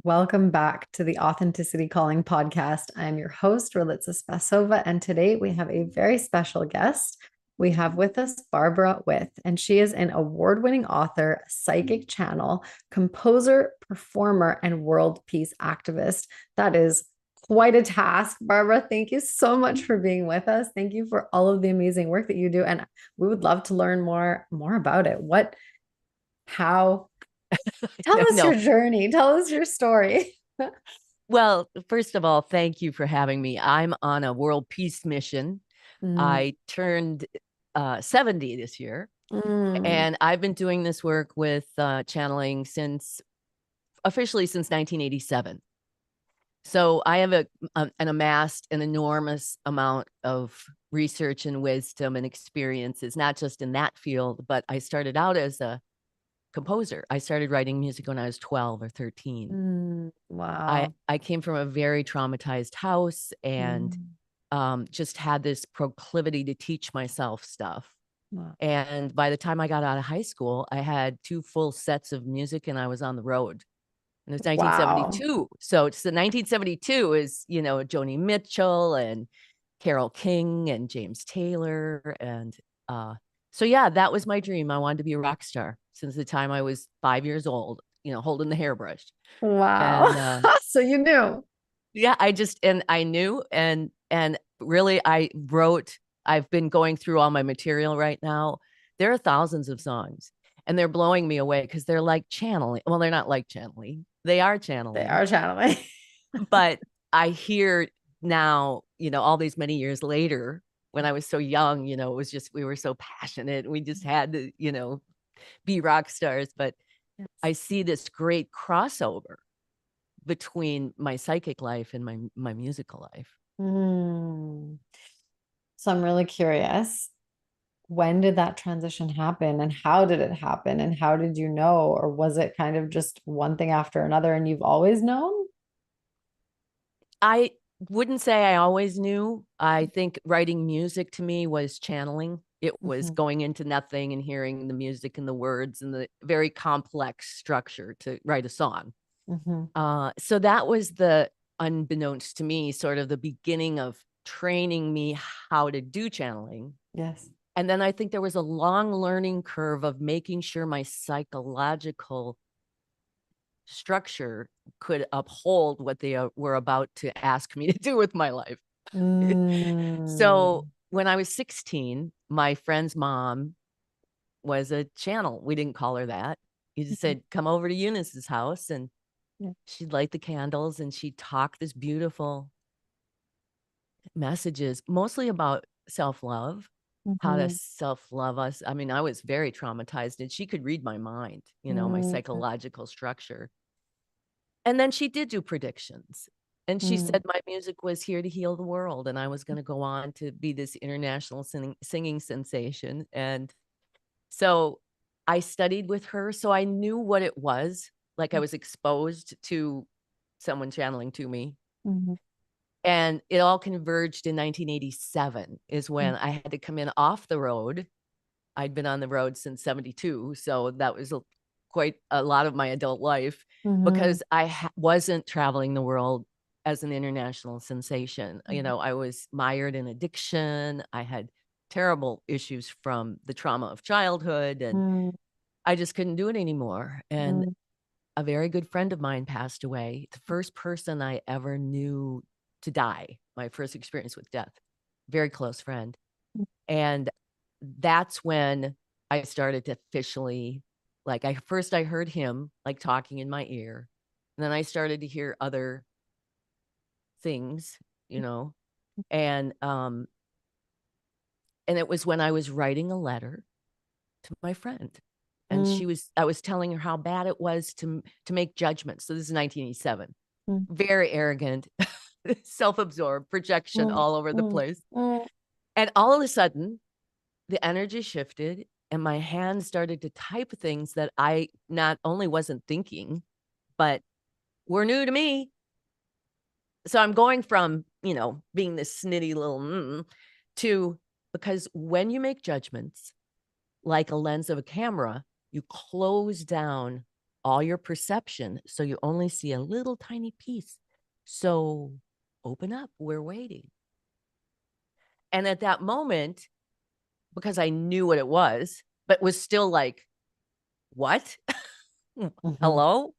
Welcome back to the Authenticity Calling podcast. I'm your host, Ralitza Spasova, and today we have a very special guest. We have with us Barbara With, and she is an award-winning author, psychic channel, composer, performer, and world peace activist. That is quite a task. Barbara, thank you so much for being with us. Thank you for all of the amazing work that you do, and we would love to learn more about it. How Tell No, us no. your journey. Tell us your story. Well, first of all, thank you for having me. I'm on a world peace mission. Mm, I turned 70 this year, mm. and I've been doing this work with channeling officially since 1987. So I have an amassed an enormous amount of research and wisdom and experiences, not just in that field, but I started out as a composer. I started writing music when I was 12 or 13. I Wow. I came from a very traumatized house and Mm, just had this proclivity to teach myself stuff. wow. And by the time I got out of high school, I had two full sets of music and I was on the road. And it was Wow. 1972. So it's the 1972 is, Joni Mitchell and Carole King and James Taylor. And so, yeah, that was my dream. I wanted to be a rock star since the time I was 5 years old, holding the hairbrush. Wow. And So you knew. yeah, and I knew and really I've been going through all my material right now. There are thousands of songs and they're blowing me away because they're like channeling. Well, they're not like channeling. They are They channeling. are channeling. But I hear now, all these many years later, when I was so young, it was just we were so passionate. We just had to, be rock stars. But Yes. I see this great crossover between my psychic life and my musical life. Mm. So I'm really curious. When did that transition happen and how did it happen and how did you know? Or was it kind of just one thing after another and you've always known? I wouldn't say I always knew. I think writing music to me was channeling. It was Mhm, going into nothing and hearing the music and the words and the very complex structure to write a song. mhm. So that was the unbeknownst to me, sort of the beginning of training me how to do channeling. Yes. And then I think there was a long learning curve of making sure my psychological structure could uphold what they were about to ask me to do with my life. So Mm. when I was 16, my friend's mom was a channel. We didn't call her that. You just Mhm. said, come over to Eunice's house and Yeah. she'd light the candles and she'd talk this beautiful messages, mostly about self love, how to Mhm. self love us. I mean, I was very traumatized and she could read my mind, my Mm. psychological structure. And then she did do predictions. And she Mm. said my music was here to heal the world and I was going to go on to be this international singing sensation. And so I studied with her. So I knew what it was. Like I was exposed to someone channeling to me. Mhm. And it all converged in 1987 is Mm. when I had to come in off the road. I'd been on the road since 72. So that was quite a lot of my adult life Mhm. because I wasn't traveling the world as an international sensation. Mhm. I was mired in addiction. I had terrible issues from the trauma of childhood and Mm. I just couldn't do it anymore. And Mm. a very good friend of mine passed away. The first person I ever knew to die, my first experience with death, very close friend. And that's when I started to officially, like, I heard him like talking in my ear. And then I started to hear other things, you know, and, um, and it was when I was writing a letter to my friend. And Mm. I was telling her how bad it was to make judgments. So this is 1987. Mm. Very arrogant, self-absorbed, projection Mm. all over the Mm. place. Mm. And all of a sudden, the energy shifted and my hand started to type things that I not only wasn't thinking, but were new to me. So I'm going from, being this snitty little to because when you make judgments like a lens of a camera, you close down all your perception, so you only see a little tiny piece. So open up, we're waiting. And at that moment, because I knew what it was, but was still like, what? Mhm. Hello?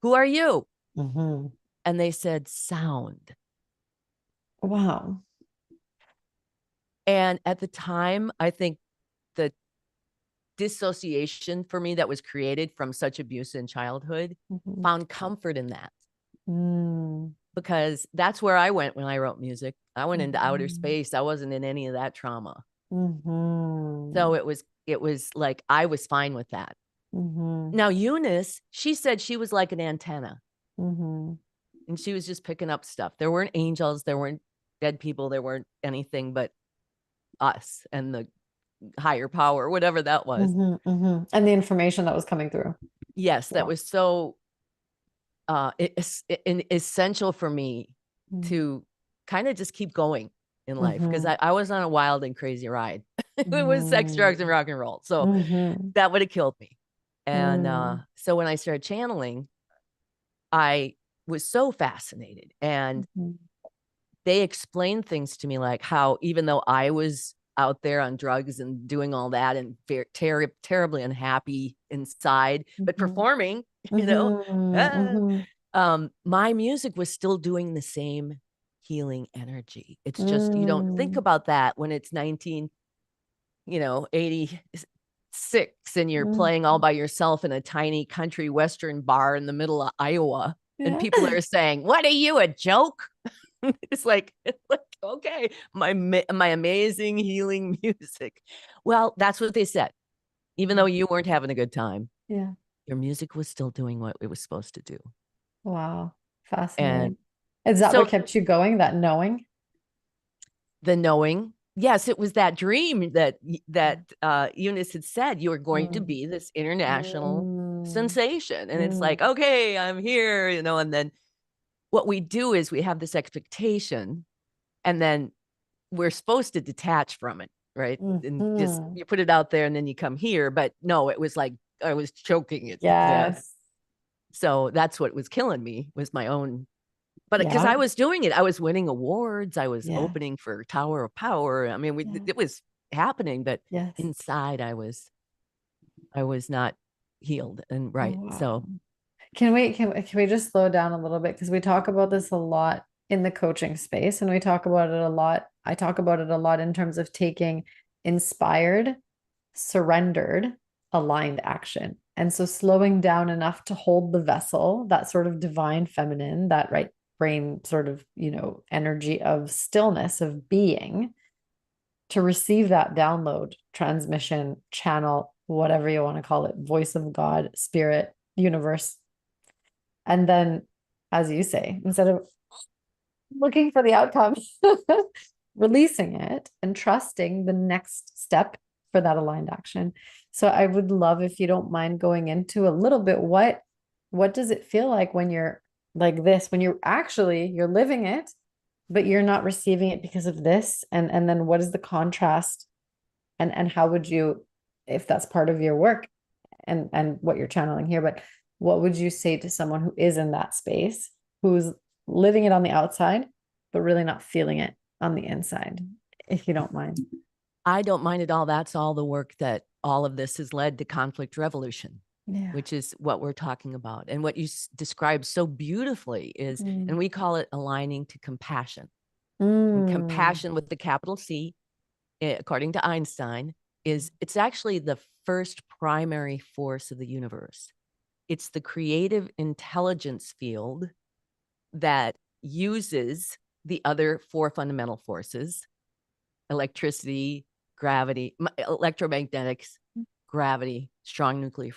Who are you? Mhm. And they said, sound. Wow. And at the time, I think the dissociation for me that was created from such abuse in childhood Mhm. found comfort in that, Mm. because that's where I went when I wrote music. I went into outer Mhm. space. I wasn't in any of that trauma. So Mhm. it was like I was fine with that. Mhm. Now, Eunice, she said she was like an antenna, Mhm. and she was just picking up stuff. There weren't angels, there weren't dead people, there weren't anything but us and the higher power, whatever that was. Mhm. Mhm. And the information that was coming through. Yes, that Yeah. was so essential for me to kind of just keep going in life, because Mhm. I was on a wild and crazy ride. It was sex, drugs, and Mhm. rock and roll. So Mhm. that would have killed me. And Mm. so when I started channeling, I was so fascinated. And Mhm. they explained things to me, like how even though I was out there on drugs and doing all that and terribly unhappy inside, but Mhm. performing, you know, Mhm. ah, Mhm. my music was still doing the same healing energy. It's just, you don't think Mm. about that when it's 1986 and you're Mm. playing all by yourself in a tiny country western bar in the middle of Iowa, and Yeah. people are saying, "What are you, a joke?" It's like, okay, my amazing healing music. Well, that's what they said. Even though you weren't having a good time, Yeah. your music was still doing what it was supposed to do. Wow. And Fascinating. Is that so what kept you going, that knowing? the knowing, yes, it was that dream that Eunice had said, you were going to Mm. be this international Mm. sensation. And it's like, Mm. okay, I'm here, and then what we do is we have this expectation, and then we're supposed to detach from it, right? And just Mhm. you put it out there and then you come here. But no, it was like I was choking it there. Yes. So that's what was killing me, was my own. But because Yeah. I was doing it, I was winning awards. I was Yeah. opening for Tower of Power. I mean, Yeah. it was happening, but Yes. inside I was not healed. And right. Wow. So Can we just slow down a little bit? Because we talk about this a lot in the coaching space, and we talk about it a lot. I talk about it a lot in terms of taking inspired, surrendered, aligned action. And so slowing down enough to hold the vessel, that sort of divine feminine, that right brain sort of, energy of stillness, of being, to receive that download, transmission, channel, whatever you want to call it, voice of God, spirit, universe. And then, as you say, instead of looking for the outcome, releasing it and trusting the next step for that aligned action. So I would love, if you don't mind, going into a little bit, what does it feel like when you're like this, when you're living it, but you're not receiving it because of this? And then what is the contrast, and how would you, if that's part of your work and what you're channeling here, but what would you say to someone who is in that space, who's living it on the outside, but really not feeling it on the inside, if you don't mind? I don't mind at all. That's all the work that all of this has led to conflict revolution, Yeah. which is what we're talking about. And what you described so beautifully is, and Mm. we call it aligning to compassion. And Mm. compassion with the capital C, according to Einstein, it's actually the first primary force of the universe. It's the creative intelligence field that uses the other four fundamental forces: electricity, gravity, electromagnetics, gravity, strong nuclear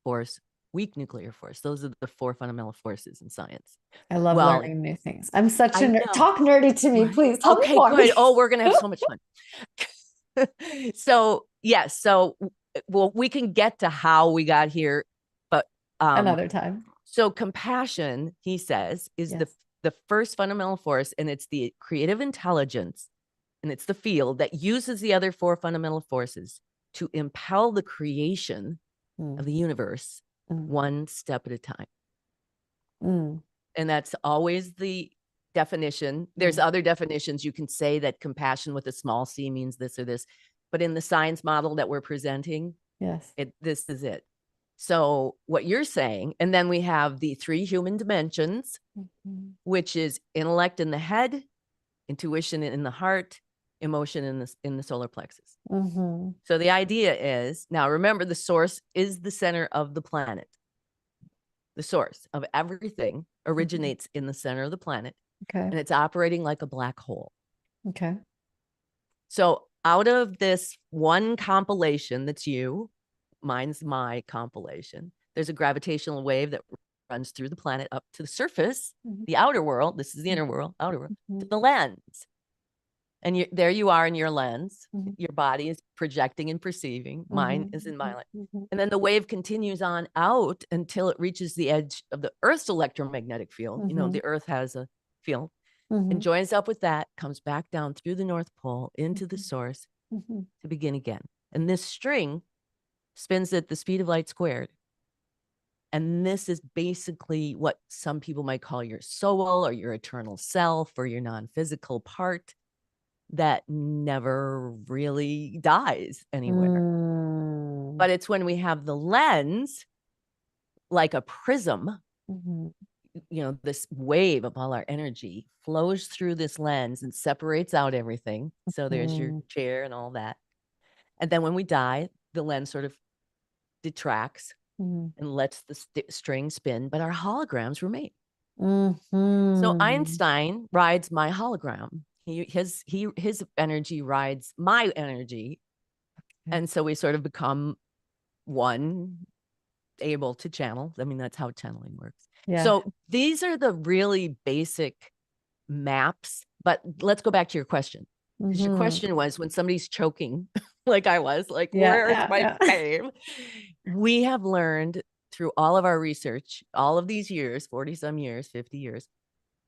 force, weak nuclear force. Those are the four fundamental forces in science. I love Well, learning new things. I'm such a I nerd. know. Talk nerdy to me, Right. please. Tell me Okay, more. good. Oh, we're gonna have so much fun. So yes, well, we can get to how we got here, but Another time. so compassion, he says, is Yes. the first fundamental force, and it's the creative intelligence, and it's the field that uses the other four fundamental forces to impel the creation of Mm. the universe one step at a time. Mm. And that's always the definition. There's other definitions. You can say that compassion with a small c means this or this, but in the science model that we're presenting, Yes. this is it. So what you're saying, and then we have the 3 human dimensions, which is intellect in the head, intuition in the heart, emotion in the solar plexus. So the idea is, now remember, the source is the center of the planet. The source of everything originates in the center of the planet. Okay. And it's operating like a black hole. Okay. So out of this one compilation that's you, mine's my compilation, there's a gravitational wave that runs through the planet up to the surface, the outer world. This is the inner world, outer world, to the lens. And there you are in your lens. Your body is projecting and perceiving. Mine is in my lens. And then the wave continues on out until it reaches the edge of the Earth's electromagnetic field. You know, the Earth has a field. And joins up with that, comes back down through the North Pole into the source to begin again. And this string spins at the speed of light squared. And this is basically what some people might call your soul or your eternal self or your non-physical part that never really dies anywhere. But it's when we have the lens, like a prism, you know, this wave of all our energy flows through this lens and separates out everything. So there's your chair and all that. And then when we die, the lens sort of detracts and lets the string spin, but our holograms remain. So Einstein rides my hologram. His energy rides my energy. And so we sort of become one, able to channel. I mean, that's how channeling works. Yeah. So these are the really basic maps, but let's go back to your question. Because your question was, when somebody's choking, like I was, like, where's my fame? We have learned through all of our research, all of these years, 40 some years, 50 years,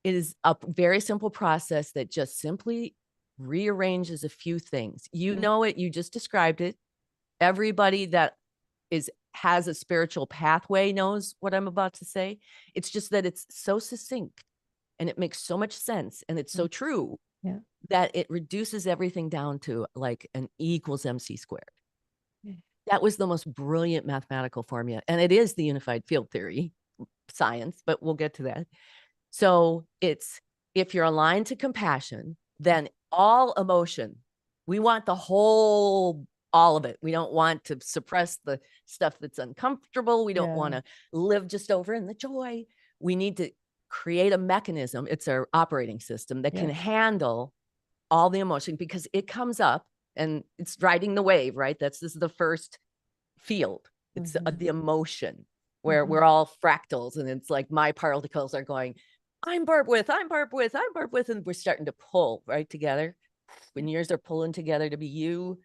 it is a very simple process that just simply rearranges a few things. You know it, you just described it. Everybody that has a spiritual pathway knows what I'm about to say. It's just that it's so succinct and it makes so much sense and it's so true that it reduces everything down to like an E equals MC squared. That was the most brilliant mathematical formula. And it is the unified field theory science, but we'll get to that. So it's, if you're aligned to compassion, then all emotion, we want the whole, all of it. We don't want to suppress the stuff that's uncomfortable. We don't want to live just over in the joy. We need to create a mechanism. It's our operating system that can handle all the emotion, because it comes up and it's riding the wave, right? This is the first field. It's the emotion where we're all fractals, and it's like my particles are going, I'm Barb with, I'm Barb with, I'm Barb with, and we're starting to pull right together. When yours are pulling together to be you,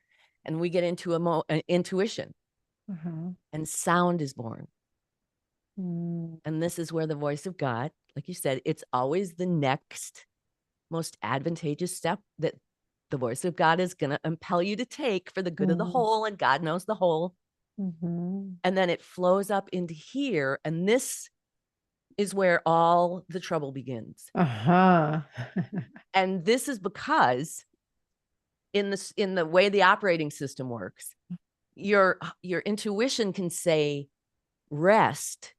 and we get into intuition, and sound is born. And this is where the voice of God, like you said, it's always the next most advantageous step that the voice of God is going to impel you to take for the good of the whole, and God knows the whole. And then it flows up into here, and this is where all the trouble begins. And this is because in the way the operating system works, your intuition can say rest,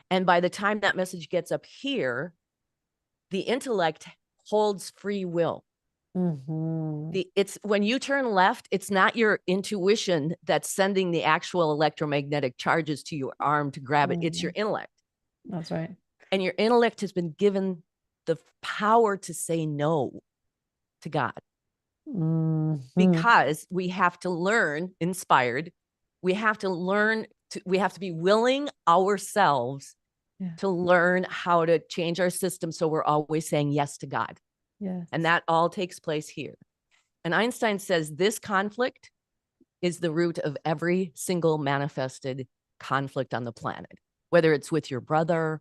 and by the time that message gets up here, the intellect holds free will. It's when you turn left, it's not your intuition that's sending the actual electromagnetic charges to your arm to grab it. It's your intellect. That's right. And your intellect has been given the power to say no to God. Because we have to learn, inspired, we have to learn, we have to be willing ourselves to learn how to change our system so we're always saying yes to God. And that all takes place here. And Einstein says this conflict is the root of every single manifested conflict on the planet, whether it's with your brother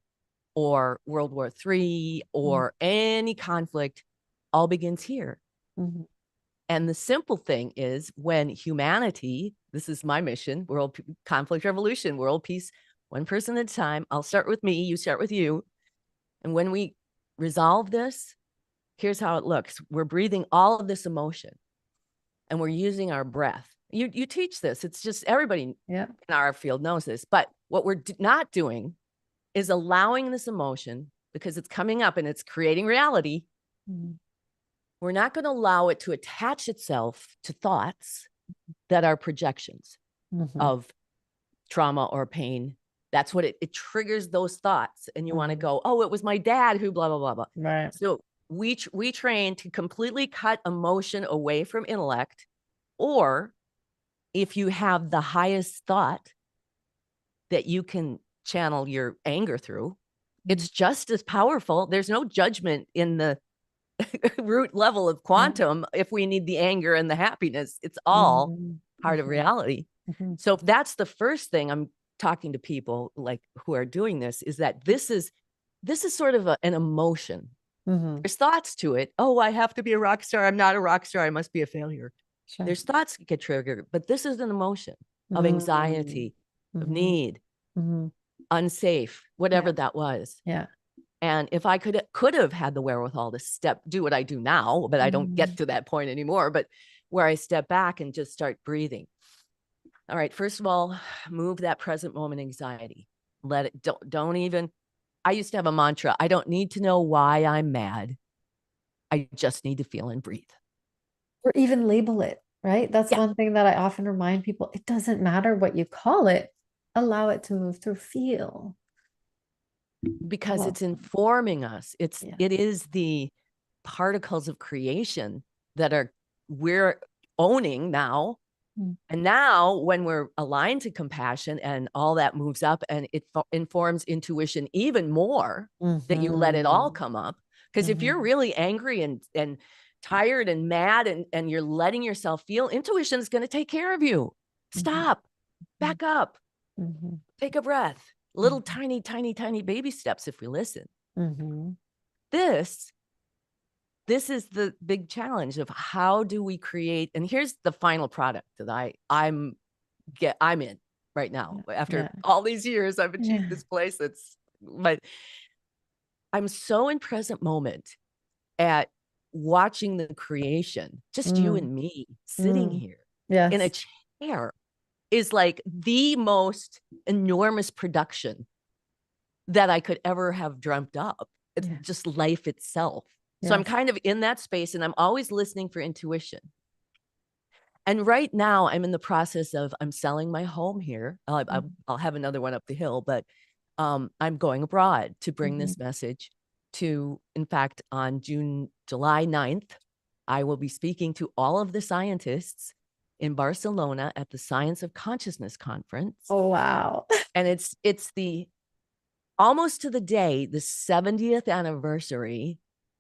or World War III or any conflict, all begins here. And the simple thing is when humanity, this is my mission, conflict revolution, world peace, one person at a time. I'll start with me, you start with you. And when we resolve this, here's how it looks. We're breathing all of this emotion and we're using our breath. You teach this. It's just everybody in our field knows this. But what we're not doing is allowing this emotion, because it's coming up and it's creating reality. We're not going to allow it to attach itself to thoughts that are projections of trauma or pain. That's what it triggers, those thoughts. And you want to go, oh, it was my dad who blah, blah, blah, blah. Right. So we train to completely cut emotion away from intellect. Or if you have the highest thought that you can channel your anger through, it's just as powerful. There's no judgment in the root level of quantum. If we need the anger and the happiness, it's all part of reality. So if that's the first thing I'm talking to people like who are doing this, is that this is sort of an emotion. There's thoughts to it. Oh, I have to be a rock star. I'm not a rock star. I must be a failure. Sure. There's thoughts that get triggered, but this is an emotion of anxiety, of need, unsafe, whatever that was. Yeah. And if I could have had the wherewithal to do what I do now, but I don't get to that point anymore, but where I step back and just start breathing. All right. First of all, move that present moment anxiety. Let it, don't even, I used to have a mantra. I don't need to know why I'm mad. I just need to feel and breathe. Or even label it, right? That's one thing that I often remind people. It doesn't matter what you call it. Allow it to move through, feel. Because it's informing us. It is the particles of creation that we're owning now. And now when we're aligned to compassion and all that moves up and it informs intuition even more, that you let it all come up. Because if you're really angry and tired and mad and you're letting yourself feel, intuition is going to take care of you. Stop, back up, take a breath, little tiny, tiny, tiny baby steps if we listen. This is the big challenge of how do we create, and here's the final product that I'm in right now. After all these years, I've achieved this place. But I'm so in present moment at watching the creation, just you and me sitting here in a chair is like the most enormous production that I could ever have dreamt up. It's just life itself. So I'm kind of in that space and I'm always listening for intuition. And right now I'm in the process of, I'm selling my home here. I'll have another one up the hill, but I'm going abroad to bring this message to, in fact, on July 9th, I will be speaking to all of the scientists in Barcelona at the Science of Consciousness conference. Oh, wow. And it's the almost to the day, the 70th anniversary.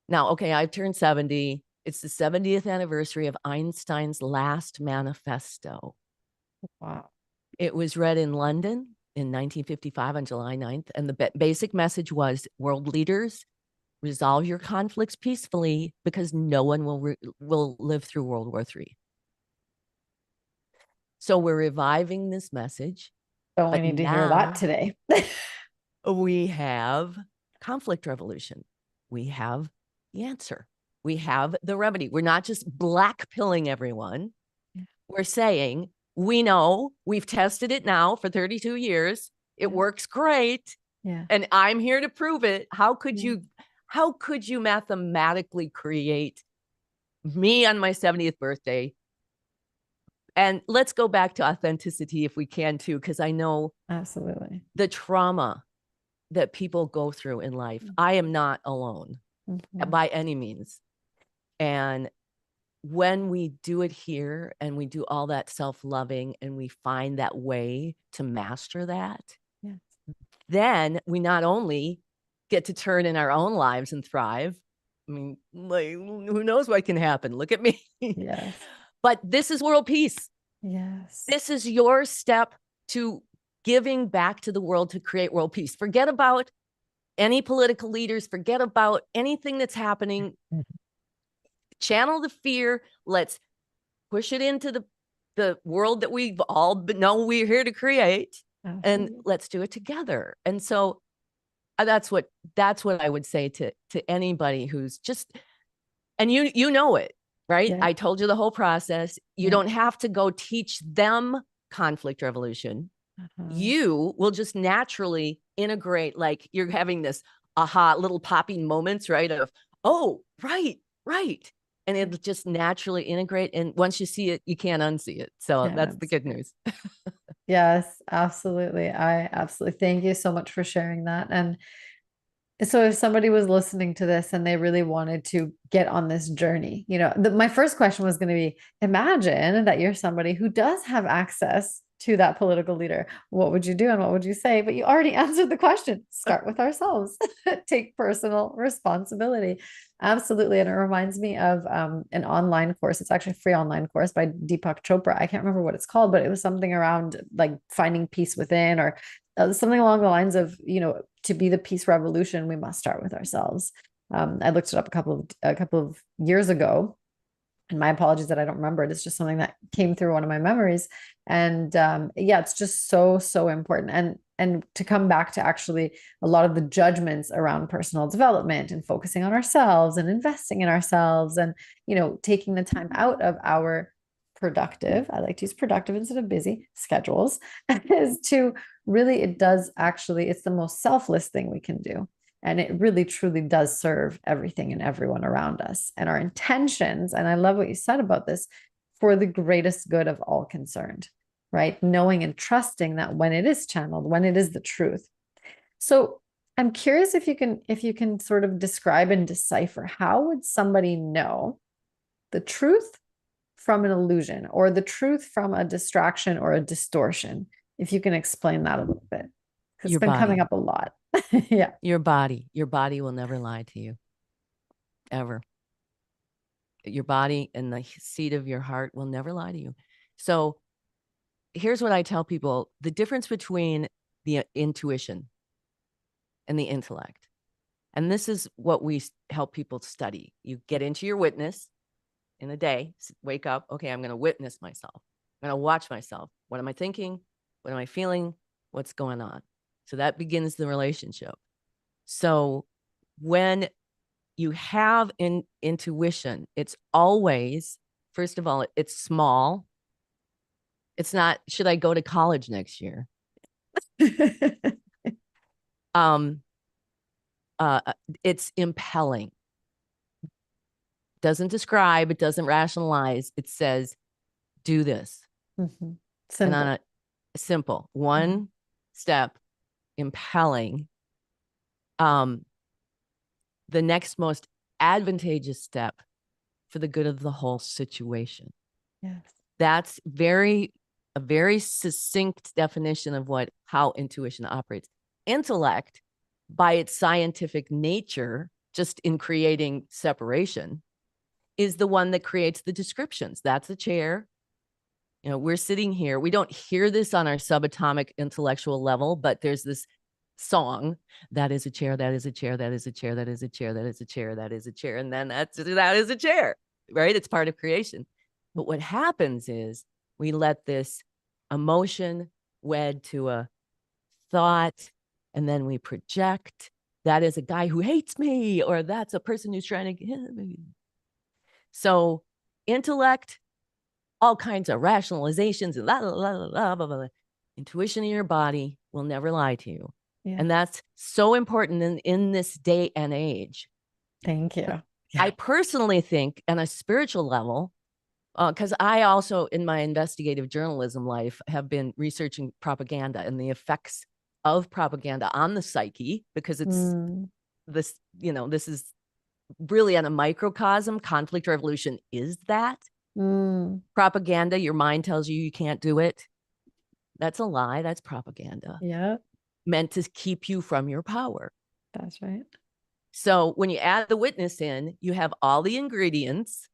Now, okay, I've turned 70. It's the 70th anniversary of Einstein's last manifesto. Wow. It was read in London in 1955 on July 9th. And the basic message was, world leaders, resolve your conflicts peacefully because no one will live through World War III. So we're reviving this message. Don't we need to hear that today? We have conflict revolution. We have the answer. We have the remedy. We're not just black pilling everyone. We're saying, we know, we've tested it now for 32 years. It works great. And I'm here to prove it. How could you mathematically create me on my 70th birthday? And let's go back to authenticity if we can too, because I know absolutely the trauma that people go through in life. I am not alone by any means. And when we do it here and we do all that self-loving and we find that way to master that, then we not only get to turn in our own lives and thrive. I mean, like, who knows what can happen? Look at me. But this is world peace. This is your step to giving back to the world to create world peace. Forget about any political leaders. Forget about anything that's happening. Channel the fear. Let's push it into the world that we've all know we're here to create, and let's do it together. And so that's what I would say to anybody who's just, and you know it, right? Yeah. I told you the whole process. You don't have to go teach them conflict resolution. You will just naturally integrate, like you're having this aha little popping moments, right? Of, oh, right. And it'll just naturally integrate. And once you see it, you can't unsee it. So that's the good news. Yes, absolutely. I absolutely thank you so much for sharing that. And so if somebody was listening to this and they really wanted to get on this journey, my first question was going to be, imagine that you're somebody who does have access to that political leader. What would you do and what would you say? But you already answered the question. Start with ourselves. Take personal responsibility. Absolutely. And it reminds me of an online course. It's actually a free online course by Deepak Chopra. I can't remember what it's called, but it was something around like finding peace within, or something along the lines of, to be the peace revolution, we must start with ourselves. I looked it up a couple of years ago, and my apologies that I don't remember it. It's just something that came through one of my memories. And yeah, it's just so, so important. And to come back to actually a lot of the judgments around personal development and focusing on ourselves and investing in ourselves, and, taking the time out of our productive, I like to use productive instead of busy schedules, is to really, it's the most selfless thing we can do. And it really, truly does serve everything and everyone around us. And our intentions, and I love what you said about this, for the greatest good of all concerned, right? Knowing and trusting that when it is channeled, when it is the truth. So I'm curious if you can sort of describe and decipher, how would somebody know the truth from an illusion, or the truth from a distraction or a distortion? If you can explain that a little bit. It's been coming up a lot. Yeah. Your body will never lie to you, ever. Your body and the seat of your heart will never lie to you. So here's what I tell people: the difference between the intuition and the intellect. And this is what we help people study. You get into your witness in a day, wake up, okay, I'm going to witness myself. I'm going to watch myself. What am I thinking? What am I feeling? What's going on? So that begins the relationship. So when you have intuition, it's always, first of all, it's small. It's not, should I go to college next year? It's impelling. Doesn't describe, it doesn't rationalize. It says, do this. Simple. And on a simple one step, impelling. The next most advantageous step for the good of the whole situation. Yes. That's a very succinct definition of how intuition operates. Intellect, by its scientific nature, just in creating separation, is the one that creates the descriptions. That's a chair. We're sitting here. We don't hear this on our subatomic intellectual level, but there's this song, that is a chair, that is a chair, that is a chair, that is a chair, that is a chair, that is a chair, and then that is a chair, right? It's part of creation. But what happens is we let this emotion wed to a thought, and then we project, that is a guy who hates me, or that's a person who's trying to hit me. So intellect, all kinds of rationalizations and blah, blah, blah, blah, blah, blah. Intuition in your body will never lie to you. Yeah. And that's so important in this day and age. Thank you. Yeah. I personally think, on a spiritual level, because I also, in my investigative journalism life, have been researching propaganda and the effects of propaganda on the psyche, because it's this, this is really on a microcosm. Conflict revolution is that. Propaganda, your mind tells you can't do it. That's a lie. That's propaganda. Yeah. Meant to keep you from your power. That's right. So when you add the witness in, you have all the ingredients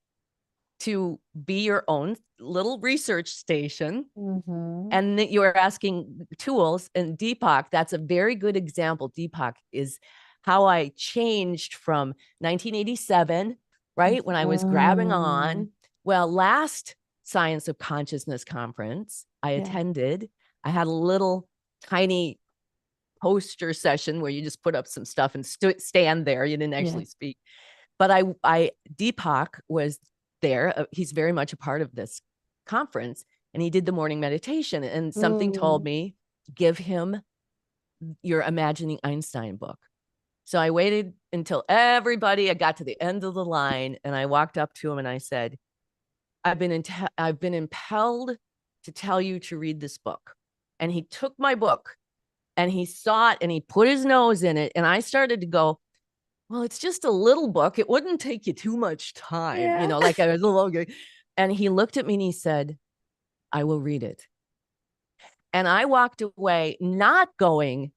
to be your own little research station. And that you're asking tools. And Deepak, that's a very good example. Deepak is how I changed from 1987, right? When I was grabbing on. Well, last Science of Consciousness conference. I Yeah. attended. I had a little tiny poster session where you just put up some stuff and stand there. You didn't actually speak. But Deepak was there. He's very much a part of this conference, and he did the morning meditation. And something told me, give him your Imagining Einstein book. So I waited until I got to the end of the line, and I walked up to him and I said, I've been impelled to tell you to read this book. And he took my book and he saw it and he put his nose in it. And I started to go, well, it's just a little book. It wouldn't take you too much time, you know, like I was a little. And he looked at me and he said, I will read it. And I walked away not going,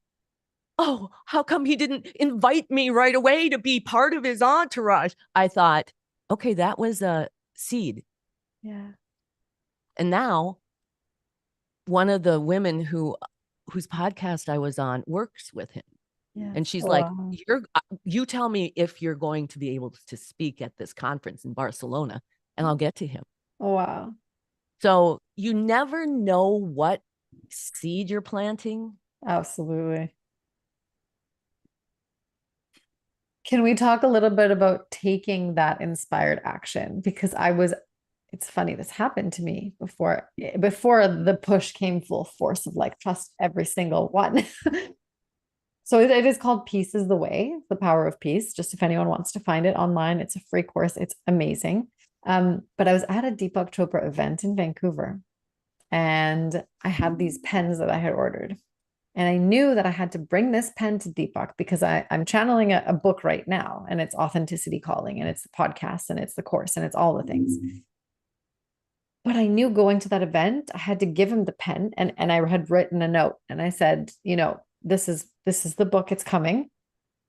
oh, how come he didn't invite me right away to be part of his entourage? I thought, okay, that was a seed. Yeah. And now one of the women whose podcast I was on works with him. Yeah. And she's like, you tell me if you're going to be able to speak at this conference in Barcelona, and I'll get to him. Oh, wow. So you never know what seed you're planting. Absolutely. Can we talk a little bit about taking that inspired action? Because it's funny, this happened to me before the push came full force of like, trust every single one. So it is called Peace is the Way, the Power of Peace. Just if anyone wants to find it online, it's a free course. It's amazing. But I was at a Deepak Chopra event in Vancouver, and I had these pens that I had ordered. And I knew that I had to bring this pen to Deepak because I'm channeling a book right now, and it's Authenticity Calling, and it's the podcast, and it's the course, and it's all the things. But I knew going to that event, I had to give him the pen, and I had written a note, and I said, you know, this is the book. It's coming.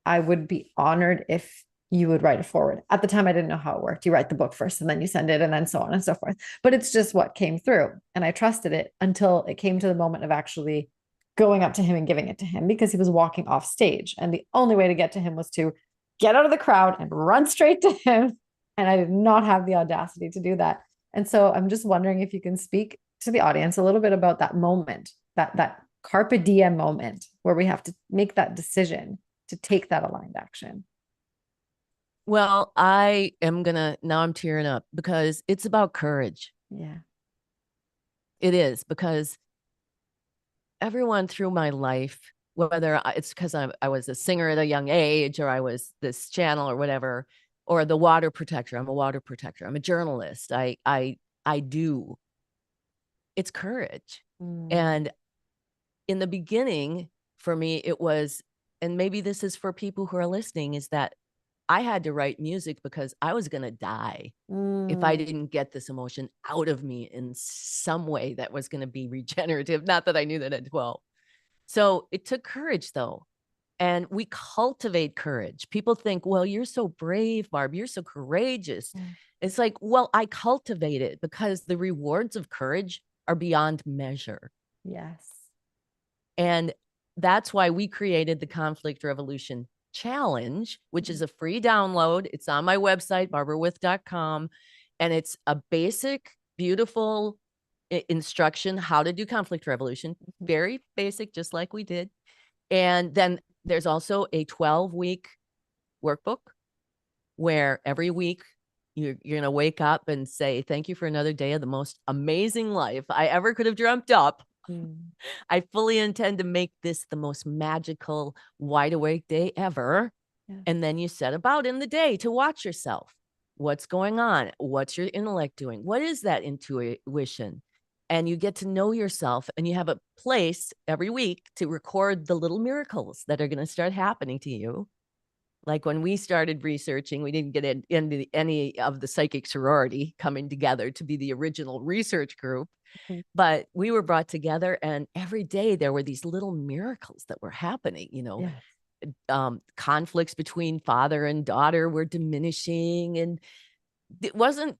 I would be honored if you would write it forward. At the time, I didn't know how it worked. You write the book first and then you send it, and then so on and so forth. But it's just what came through. And I trusted it until it came to the moment of actually going up to him and giving it to him, because he was walking off stage. And the only way to get to him was to get out of the crowd and run straight to him. And I did not have the audacity to do that. And so I'm just wondering if you can speak to the audience a little bit about that moment, that carpe diem moment where we have to make that decision to take that aligned action. Well, now I'm tearing up because it's about courage. Yeah. It is, because everyone through my life, whether it's because I was a singer at a young age, or I was this channel or whatever, or the water protector. I'm a water protector. I'm a journalist. I do. It's courage. And in the beginning, for me, it was, and maybe this is for people who are listening, is that I had to write music because I was going to die if I didn't get this emotion out of me in some way that was going to be regenerative. Not that I knew that at 12. So it took courage, though. And we cultivate courage. People think, well, you're so brave, Barb. You're so courageous. It's like, well, I cultivate it because the rewards of courage are beyond measure. Yes. And that's why we created the Conflict Revolution Challenge, which is a free download. It's on my website, barbarawith.com. And it's a basic, beautiful instruction how to do conflict resolution. Very basic, just like we did. And then there's also a 12-week workbook where every week you're going to wake up and say, thank you for another day of the most amazing life I ever could have dreamt up. I fully intend to make this the most magical, wide awake day ever. Yeah. And then you set about in the day to watch yourself. What's going on? What's your intellect doing? What is that intuition? And you get to know yourself, and you have a place every week to record the little miracles that are going to start happening to you. Like when we started researching, we didn't get into any of the psychic sorority coming together to be the original research group. But we were brought together, and every day there were these little miracles that were happening, you know. Yes. Conflicts between father and daughter were diminishing, and it wasn't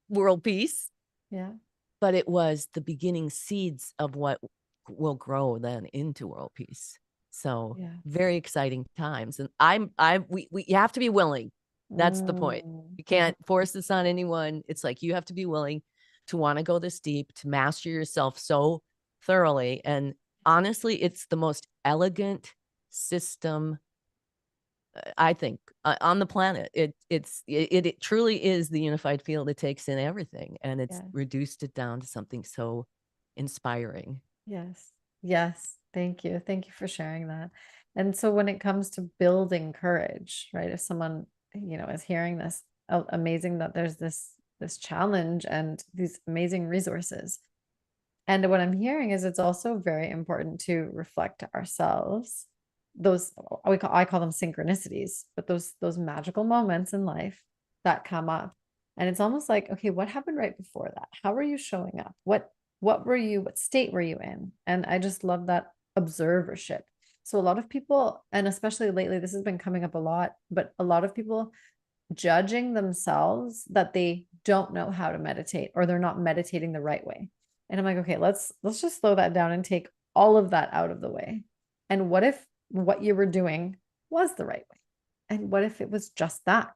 world peace. Yeah. But it was the beginning seeds of what will grow then into world peace. So very exciting times. And you have to be willing. That's the point. You can't force this on anyone. It's like, you have to be willing. to want to go this deep, to master yourself so thoroughly. And honestly, it's the most elegant system, I think, on the planet. It truly is the unified field. It takes in everything, and it's Yes. reduced it down to something so inspiring. Yes. Yes. Thank you. Thank you for sharing that. And so when it comes to building courage, right? If someone, is hearing this, amazing that there's this challenge and these amazing resources. And what I'm hearing is it's also very important to reflect to ourselves those I call them synchronicities, but those magical moments in life that come up. And it's almost like, okay, what happened right before that? How were you showing up? What state were you in? And I just love that observership. So a lot of people, and especially lately, this has been coming up a lot, but a lot of people judging themselves that they don't know how to meditate or they're not meditating the right way. And I'm like, okay, let's just slow that down and take all of that out of the way. And what if what you were doing was the right way? And what if it was just that?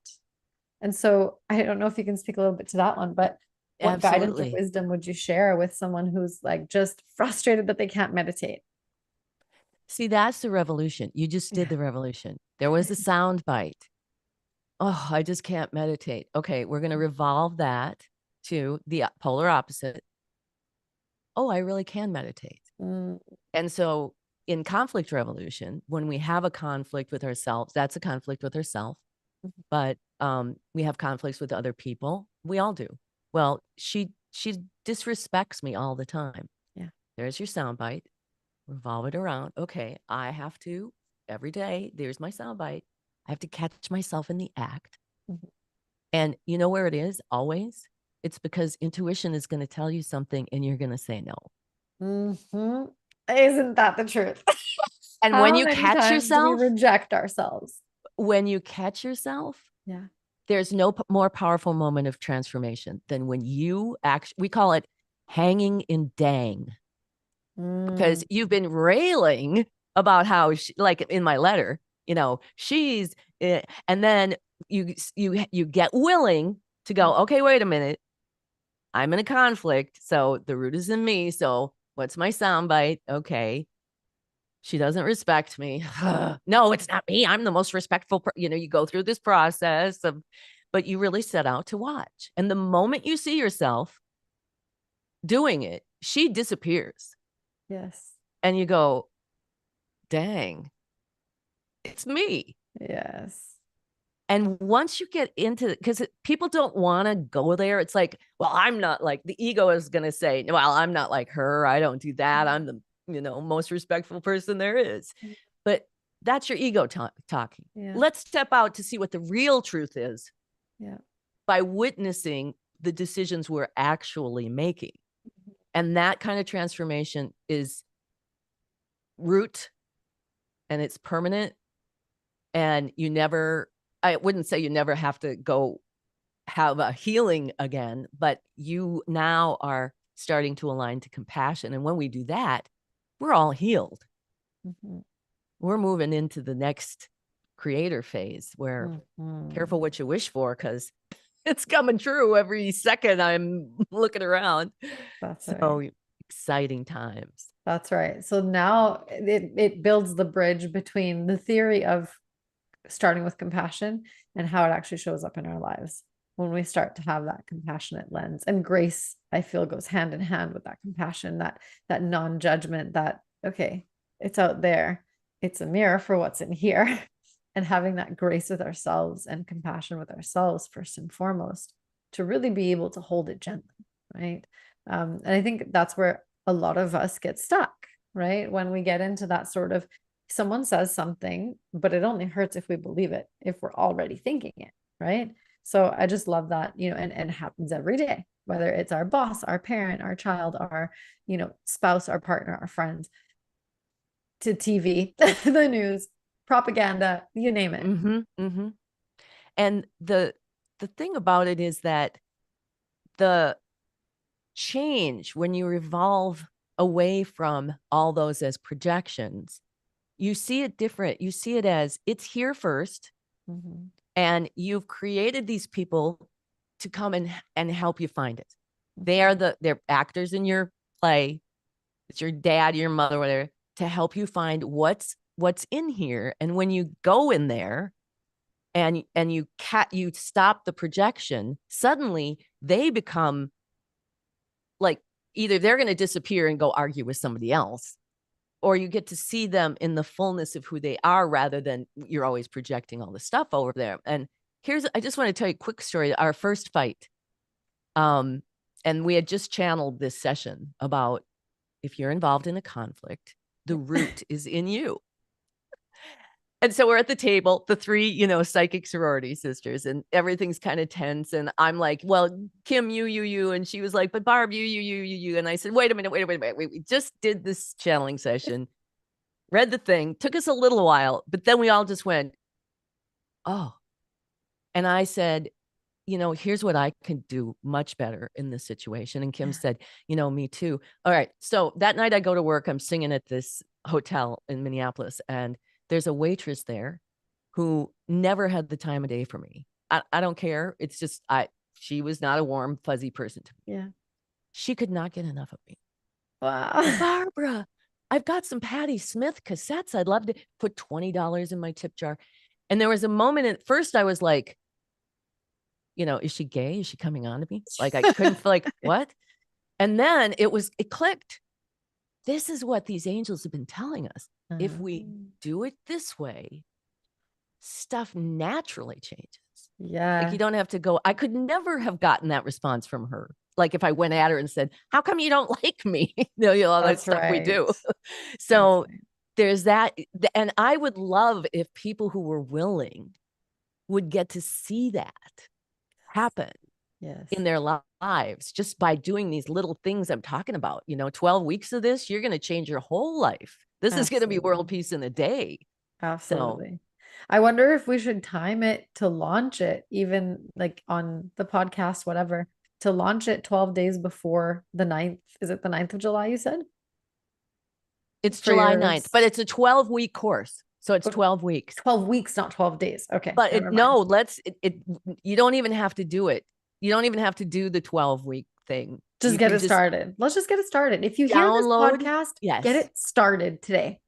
And so I don't know if you can speak a little bit to that one, but what guidance or Absolutely. wisdom would you share with someone who's like just frustrated that they can't meditate? See, that's the revolution. You just did Yeah. the revolution. There was a sound bite. Oh, I just can't meditate. Okay, we're going to revolve that to the polar opposite. Oh, I really can meditate. Mm, And so in conflict revolution, when we have a conflict with ourselves, that's a conflict with ourselves. mhm. But we have conflicts with other people. We all do. Well, she disrespects me all the time. Yeah. There's your soundbite. Revolve it around. Okay, I have to every day. There's my soundbite. I have to catch myself in the act. Mhm. And you know where it is always? It's because intuition is going to tell you something and you're going to say no. Mhm. Isn't that the truth? And How many times do we reject ourselves? when you catch yourself, Yeah. there's no more powerful moment of transformation than when you actually, we call it hanging in dang, because Mm, you've been railing about how, like in my letter, she's, and then you get willing to go, okay, wait a minute. I'm in a conflict. So the root is in me. So what's my soundbite? Okay. She doesn't respect me. No, it's not me. I'm the most respectful. You go through this process but you really set out to watch. And the moment you see yourself doing it, she disappears. yes. And you go, dang, it's me. Yes. And once you get into it, because people don't want to go there, it's like, well, I'm not like the ego is going to say, well, I'm not like her. I don't do that. I'm the, most respectful person there is. Mm, But that's your ego talking. yeah. Let's step out to see what the real truth is Yeah. by witnessing the decisions we're actually making. And that kind of transformation is root and it's permanent. And I wouldn't say you never have to go have a healing again, but you now are starting to align to compassion. And when we do that, we're all healed. Mhm. We're moving into the next creator phase where Mhm. careful what you wish for, because it's coming true every second I'm looking around. That's right. So exciting times. That's right. So now it builds the bridge between the theory of starting with compassion and how it actually shows up in our lives when we start to have that compassionate lens. And grace, I feel, goes hand in hand with that compassion, that non-judgment, that okay, it's out there. It's a mirror for what's in here. And having that grace with ourselves and compassion with ourselves first and foremost to really be able to hold it gently, right? And I think that's where a lot of us get stuck, right? When we get into that sort of someone says something, but it only hurts if we believe it, if we're already thinking it, right? So I just love that, and it happens every day, whether it's our boss, our parent, our child, our, spouse, our partner, our friends, to TV, the news, propaganda, you name it. Mm-hmm, mm-hmm. And the thing about it is that the change when you revolve away from all those as projections, you see it different. You see it as it's here first, Mhm. and you've created these people to come and help you find it. They're actors in your play. It's your dad, your mother, whatever, to help you find what's in here. And when you go in there and you stop the projection, suddenly they become like, either they're going to disappear and go argue with somebody else, or you get to see them in the fullness of who they are, rather than you're always projecting all the stuff over there. And I just want to tell you a quick story. Our first fight, and we had just channeled this session about, if you're involved in a conflict, the root is in you. And so we're at the table, the three, psychic sorority sisters, and everything's kind of tense. And I'm like, well, Kim, you. And she was like, but Barb, you. And I said, wait a minute. We just did this channeling session, read the thing, took us a little while, but then we all just went, oh. And I said, here's what I can do much better in this situation. And Kim said, me too. All right. So that night I go to work, I'm singing at this hotel in Minneapolis, and there's a waitress there who never had the time of day for me. I don't care. It's just, she was not a warm, fuzzy person to me. Yeah. She could not get enough of me. Wow. Barbara, I've got some Patti Smith cassettes. I'd love to put $20 in my tip jar. And there was a moment at first I was like, is she gay? Is she coming on to me? Like, I couldn't feel like, what? And then it clicked. This is what these angels have been telling us. If we do it this way, stuff naturally changes. Yeah. Like, you don't have to go. I could never have gotten that response from her. Like, if I went at her and said, how come you don't like me? All that stuff we do. So there's that. And I would love if people who were willing would get to see that happen in their lives, just by doing these little things I'm talking about. 12 weeks of this, you're going to change your whole life. This is going to be world peace in a day. Absolutely. So, I wonder if we should time it to launch it, even like on the podcast, whatever, to launch it 12 days before the 9th. Is it the 9th of July, you said? It's July 9th, but it's a 12-week course. So it's 12 weeks. 12 weeks, not 12 days. Okay. But you don't even have to do it. You don't even have to do the 12-week thing. Just get it started. Let's just get it started. If you hear this podcast, get it started today.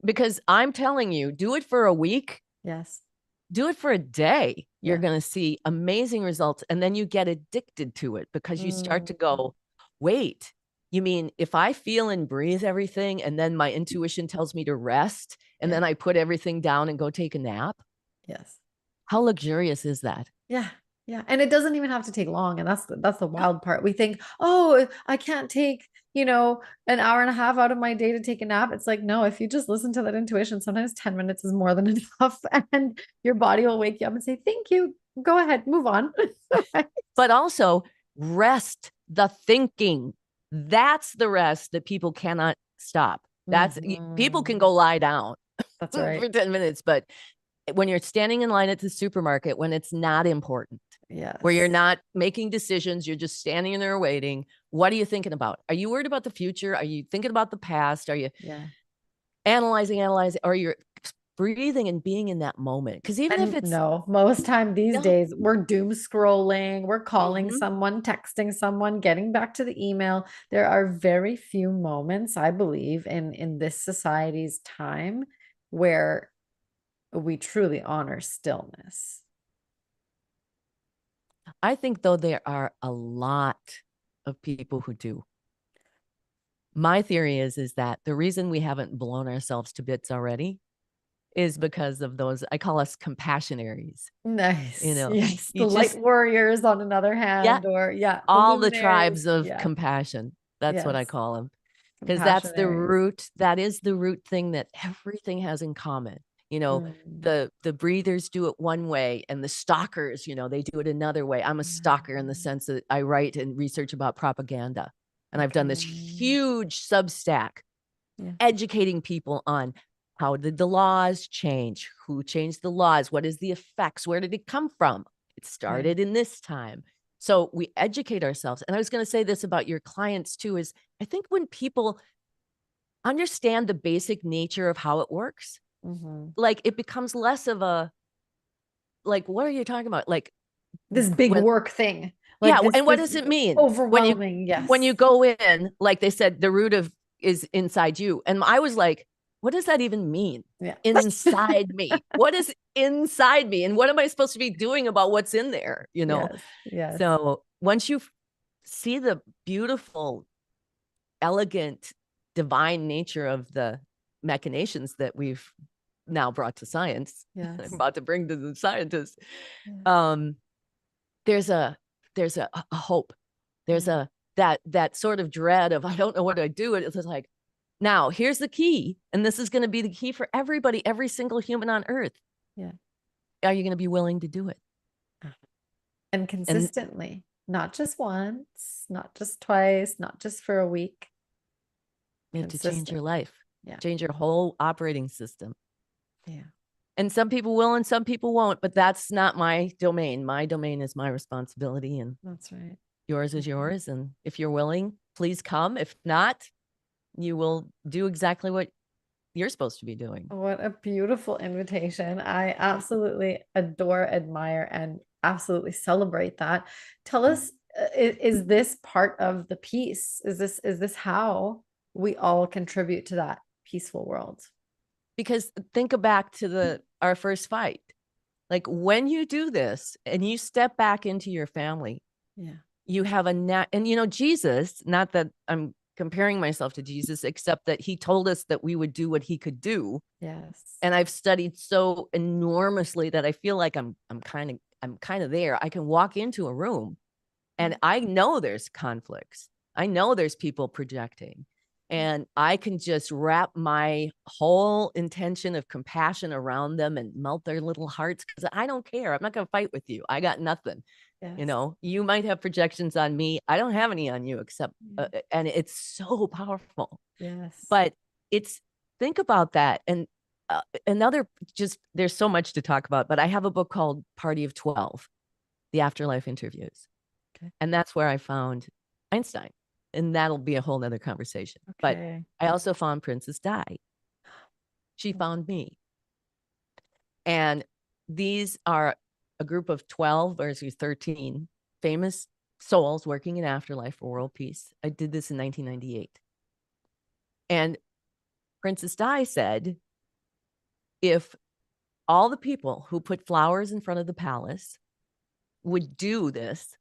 Because I'm telling you, do it for a week. Yes. Do it for a day. You're going to see amazing results. And then you get addicted to it, because you start to go, wait, you mean if I feel and breathe everything, and then my intuition tells me to rest, and then I put everything down and go take a nap? Yes. How luxurious is that? Yeah. Yeah. And it doesn't even have to take long. And that's the wild part. We think, oh, I can't take, an hour and a half out of my day to take a nap. It's like, no, if you just listen to that intuition, sometimes 10 minutes is more than enough, and your body will wake you up and say, thank you. Go ahead, move on. But also rest the thinking. That's the rest that people cannot stop. That's people can go lie down. That's right. For 10 minutes, but when you're standing in line at the supermarket, when it's not important, where you're not making decisions, you're just standing there waiting. What are you thinking about? Are you worried about the future? Are you thinking about the past? Are you analyzing, or you're breathing and being in that moment? Because even if it's most time these days, we're doom scrolling, we're calling someone, texting someone, getting back to the email. There are very few moments, I believe, in this society's time where we truly honor stillness. I think, though, there are a lot of people who do. My theory is that the reason we haven't blown ourselves to bits already is because of those, I call us compassionaries. Nice. Yes. The light warriors on another hand, all the tribes of compassion. That's what I call them. Because that's the root. That is the root thing that everything has in common. The breathers do it one way, and the stalkers, they do it another way. I'm a stalker in the sense that I write and research about propaganda. And I've done this huge Substack educating people on how did the laws change, who changed the laws, what is the effects, where did it come from? It started in this time. So we educate ourselves. And I was going to say this about your clients too, is I think when people understand the basic nature of how it works, like it becomes less of a, like, what are you talking about? Like this big work thing. Like Yeah. this And what is does it mean overwhelming. when you Yes. go in, like they said, the root of is inside you. And I was like, what does that even mean? Yeah. Inside me. What is inside me? And what am I supposed to be doing about what's in there? Yes. Yes. So once you see the beautiful, elegant, divine nature of the machinations that we've now brought to science, Yes. I'm about to bring to the scientists, Yes. there's a hope. There's that sort of dread of, I don't know what I do. It's just like, now here's the key, and this is going to be the key for everybody, every single human on earth. Yeah. Are you going to be willing to do it? And consistently, not just once, not just twice, not just for a week. You have to change your Consistent. life, Yeah. change your whole operating system. Yeah. And some people will and some people won't, but that's not my domain. My domain is my responsibility, and That's right. yours is yours. And if you're willing, please come. If not, you will do exactly what you're supposed to be doing. What a beautiful invitation. I absolutely adore, admire, and absolutely celebrate that. Tell us, is this part of the peace? Is this how we all contribute to that peaceful world? Because think back to our first fight. Like when you do this and you step back into your family, Yeah. you have and Jesus, not that I'm comparing myself to Jesus, except that he told us that we would do what he could do. Yes. And I've studied so enormously that I feel like I'm kind of there. I can walk into a room and I know there's conflicts. I know there's people projecting. And I can just wrap my whole intention of compassion around them and melt their little hearts, because I don't care. I'm not going to fight with you. I got nothing. Yes. You might have projections on me. I don't have any on you, except, and it's so powerful. Yes. But think about that. And there's so much to talk about, but I have a book called Party of 12, The Afterlife Interviews. Okay. And that's where I found Einstein. And that'll be a whole nother conversation. Okay. But I also found Princess Di. She found me. And these are a group of 12 or 13 famous souls working in afterlife for world peace. I did this in 1998. And Princess Di said, if all the people who put flowers in front of the palace would do this,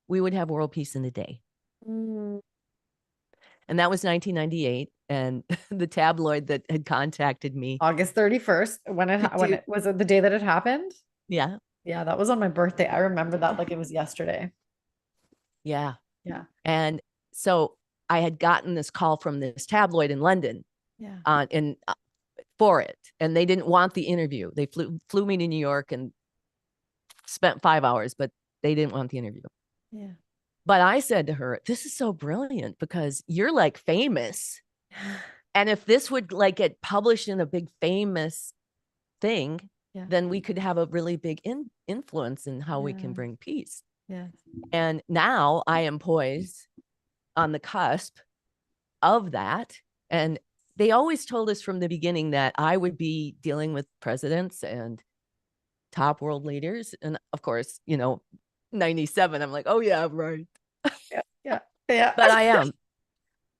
we would have world peace in a day. Mm. And that was 1998. And the tabloid that had contacted me, August 31st, when it was it the day that it happened? Yeah. Yeah, that was on my birthday. I remember that like it was yesterday. Yeah. Yeah. And so I had gotten this call from this tabloid in London. Yeah. For it. And they didn't want the interview. They flew me to New York and spent 5 hours, but they didn't want the interview. Yeah. But I said to her, this is so brilliant because you're like famous. And if this would like get published in a big famous thing, then we could have a really big influence in how we can bring peace. Yeah. And now I am poised on the cusp of that. And they always told us from the beginning that I would be dealing with presidents and top world leaders. And of course, 97, I'm like, oh yeah, right. Yeah. But I am.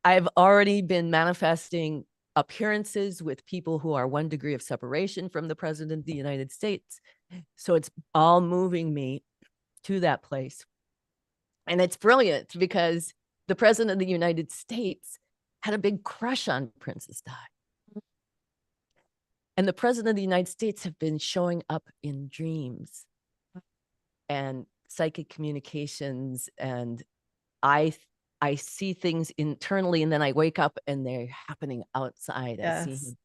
I've already been manifesting appearances with people who are 1 degree of separation from the president of the United States. So it's all moving me to that place. And it's brilliant because the president of the United States had a big crush on Princess Di. And the president of the United States have been showing up in dreams and psychic communications. And I see things internally, and then I wake up and they're happening outside. Yes. I see him.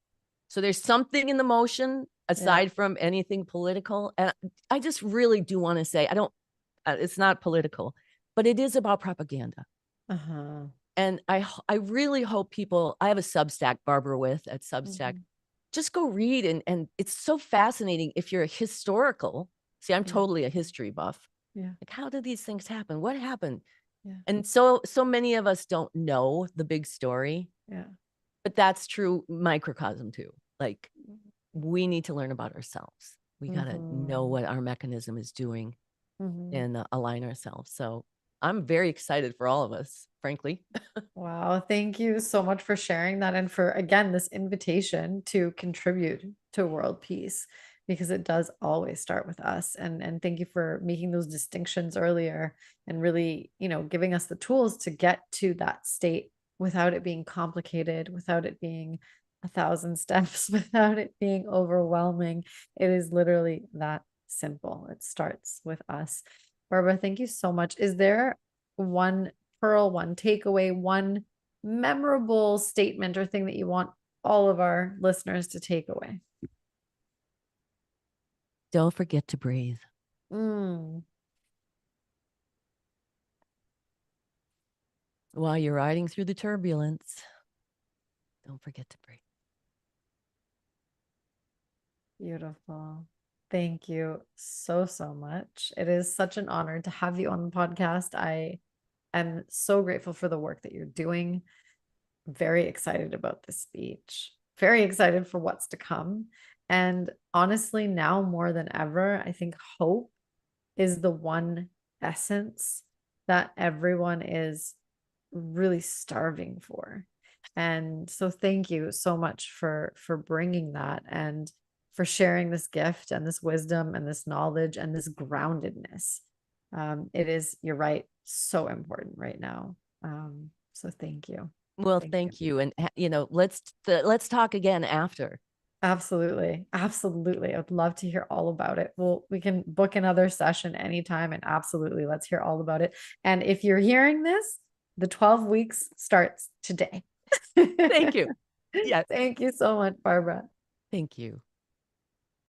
So there's something in the motion aside from anything political. And I just really do want to say, it's not political, but it is about propaganda. Uh-huh. And I really hope people, I have a Substack, Barbara With at Substack. Just go read. And it's so fascinating. If you're a historical, see, I'm totally a history buff. Yeah. Like, how did these things happen? What happened? Yeah. And so many of us don't know the big story. Yeah. But that's true microcosm too. Like, we need to learn about ourselves. We got to know what our mechanism is doing. Mhm. and align ourselves. So I'm very excited for all of us, frankly. Wow, thank you so much for sharing that and for again this invitation to contribute to world peace because it does always start with us. And thank you for making those distinctions earlier and really, giving us the tools to get to that state without it being complicated, without it being a thousand steps, without it being overwhelming. It is literally that simple. It starts with us. Barbara, thank you so much. Is there one pearl, one takeaway, one memorable statement or thing that you want all of our listeners to take away? Don't forget to breathe. Mm, While you're riding through the turbulence, don't forget to breathe. beautiful. Thank you so, so much. It is such an honor to have you on the podcast. I am so grateful for the work that you're doing. Very excited about this speech. Very excited for what's to come. And honestly, now more than ever, I think hope is the one essence that everyone is really starving for. And so thank you so much for bringing that and for sharing this gift and this wisdom and this knowledge and this groundedness. It is, you're right, so important right now. So thank you. Well, Thank you. thank you. And let's talk again after. Absolutely. Absolutely. I would love to hear all about it. Well, we can book another session anytime and absolutely let's hear all about it. And if you're hearing this, the 12 weeks starts today. Thank you. Yes. Thank you so much, Barbara. Thank you.